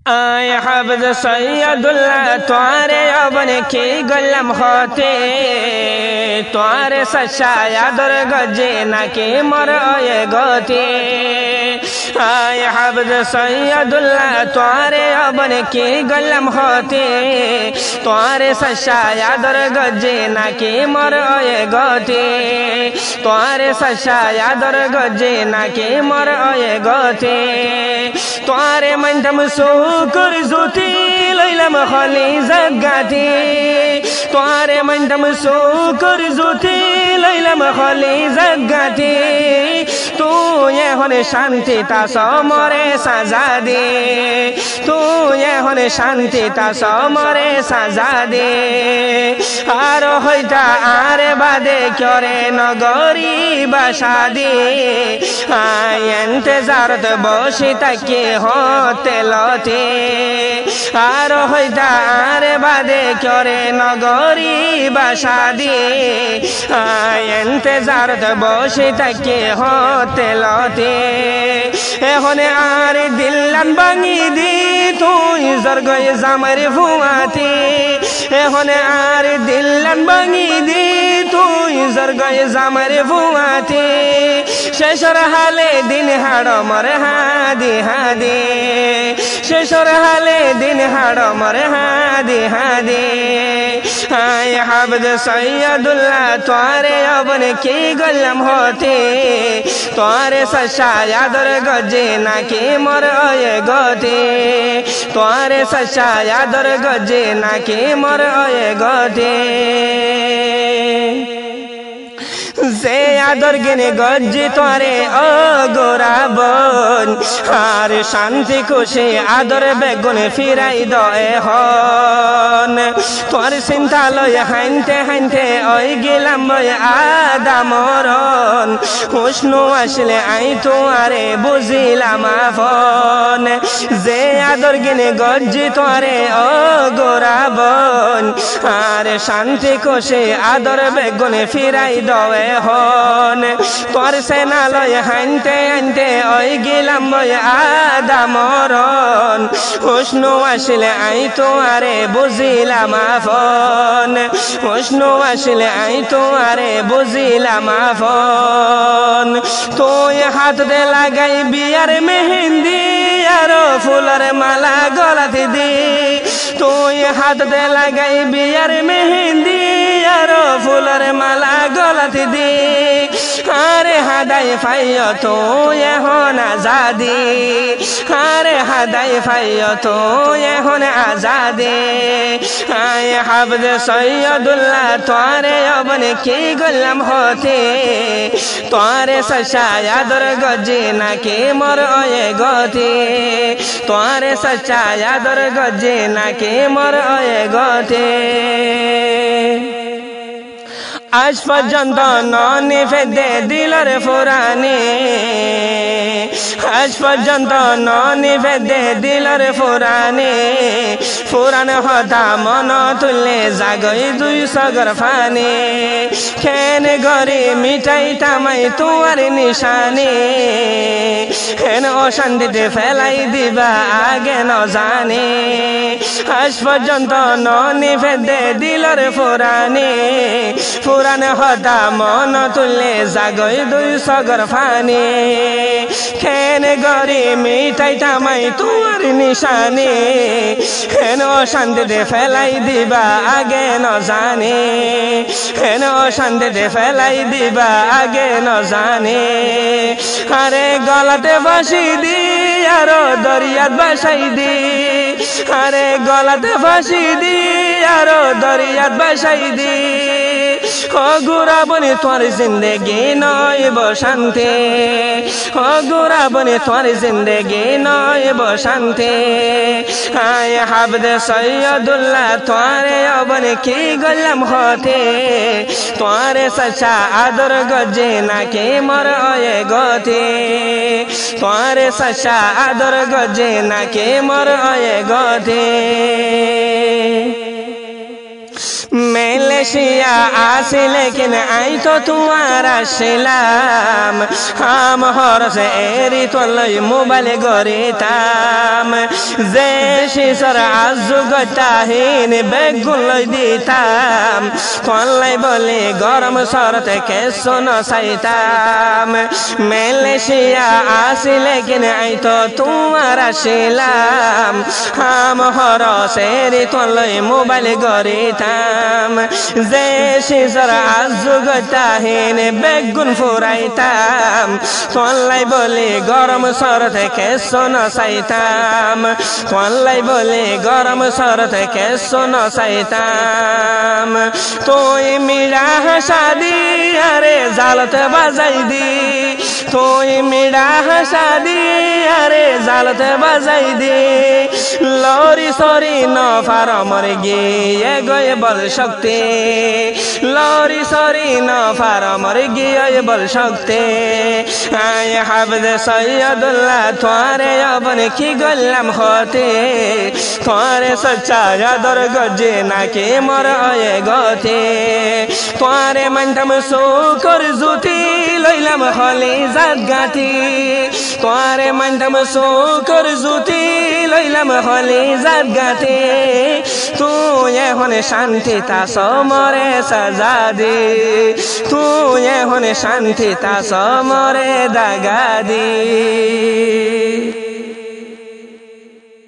आय हफ्ज सैयदुल्लाह तुम्हारे अबन की गलम होते तुम्हारे सच्चाया दर गजे न के मर ये गोते आय हफ्ज सैयदुल्लाह तुम्हारे अबन की गलम होते तुम्हारे सच्चाया दर गजे न के मर ये गोते तुम्हारे सच्चाया दर गजे न के मर ये गोते तुम्हारे मंदम सो कर जुती लैलम खाली जगाती तुम्हारे मंदम सो कर जुती लैलम खाली जगाती तू ये होने शांति ता समरे साजा दे तू ये होने शांति ता समरे साजा दे आरो होइता आरे बादे क्योरे नगरी बासा दे इंतजारत बसी तके होते लते आरो होइता आरे बादे क्योरे नगरी बासा दे इंतजारत बसी तके होते लते एखने आरे दिल्लान बांगी दी तुई जरगय जामरे फुआती एखने आरे दिल्लान बांगी दी तुई जरगय जामरे फुआती शेषर हाले दिन हाड़ो मरे हादी हादी शेषर हाले दिन हाड़ो मरे हादी हादी आय हफ्ज सैयदुल्लाह तुम्हारे अबन की गलम होते तुम्हारे सच्चाया दर गजे ना के मर ये गोते तुम्हारे सच्चाया दर गजे ना के मर ये गोते से आदर गिने गज्जी तुम्हारे अगोरा बन आर शांति खुशी आदर बेगुने फिराई दए हन तुम्हार चिंता लय हानते हानते ओई गिलाम बय आदा मरन हुस्नु आसले आई तुम्हारे बुझिलाम आफन जे आदर गिने गज्जी तुम्हारे अगोरा बन आर शांति खुशी आदर बेगुने फिराई दए हन तोर सेनालय हानते हानते ओई गिलाम बय आदा मरन हुस्नु आसले आई तुम्हारे बुझिलाम आफन हुस्नु आसले आई तुम्हारे बुझिलाम आफन तुई हाथ दे लागाई बियार मेहंदी आरो फुलर माला गलाती दी तुई हाथ दे लागाई बियार मेहंदी आरो फुलर माला गलाती दी आरे हादाई फाइयो तो ये होना आजादी आरे हादाई फाइयो तो ये होने आजादी आय हफ्ज सैयदुल्लाह तुम्हारे अबन की गलम होते तुम्हारे सच्चाया दर गजे ना के मर ये गोते तुम्हारे सच्चाया दर गजे ना के मर ये गोते आज पर्यंत ननी फेदे दिलर फुरानी आज पर्यंत ननी फेदे दिलर फुरानी फुरान हता मन तुले जागई दुई सगर फानी खेन गरी मिठाई तामाई तुआर निशानी हेन अशांति फेलाई दिबा आगे न जाने आज पर्यंत ननी फेदे दिलर फुरानी पुरान हता मन तुले जागई दुई सगर फानी खेन गरी मिठाई तामाई तुआर निशानी हेन अशांति फेलाई दिबा आगे न जाने हेन अशांति फेलाई दिबा आगे न जाने अरे गलाते बसी दी आरो दरियात बसाई दी अरे गलाते बसी दी आरो दरियात बसाई दी गुरा बने तुम्हार जिंदगी नय बशांति गुरा बने तुम्हार जिंदगी नय बशांति आय हफ्ज सैयदुल्लाह तुम्हारे अबन की गलम होते तुम्हारे सच्चा आदर गजे ना के मर ये गोते तुम्हारे सच्चा आदर गजे ना के मर ये गोते मलेशिया आसी लेकिन आई तो तुम्हारा शिलाम हम हर से एरी तो लई मोबाइल गरिताम जे শিশর আজু গতাহীন বেগুন লই দিতাম কল্লাই বলে গরম সরতে কেসো নসাইতাম মালয়েশিয়া আসিলে কিনে আইতো তোমার আসিলাম হাম হরসেরি তলই মোবাইল গরিতাম যে শিশর আজু গতাহীন বেগুন ফুরাইতাম কল্লাই বলে গরম সরতে কেসো নসাইতাম কল্লাই বলে গরম সরতে কেসো নসাইতাম তুই মিড়া হাসাদি আরে জালতে বাজাই দি তুই মিড়া হাসাদি আরে জালতে বাজাই দি লরি সরি নফার মর গিয়ে গয়ে বল শক্তি লরি সরি নফার মর গিয়ে বল শক্তি আয় হাফেজ সৈয়দুল্লাহ তোমারে অবন কি গল্লাম হতে তোমারে সচ্চা আদর গজে নাকি মর অয়ে গতে তোমারে মানতাম শুকর জুতি লইলাম হলি জাত গাতি তোমারে মানতাম শুকর জুতি লইলাম হলি জাত গাতি তুই এখন শান্তি তা সমরে সাজা দি তুই এখন শান্তি তা সমরে দাগা দি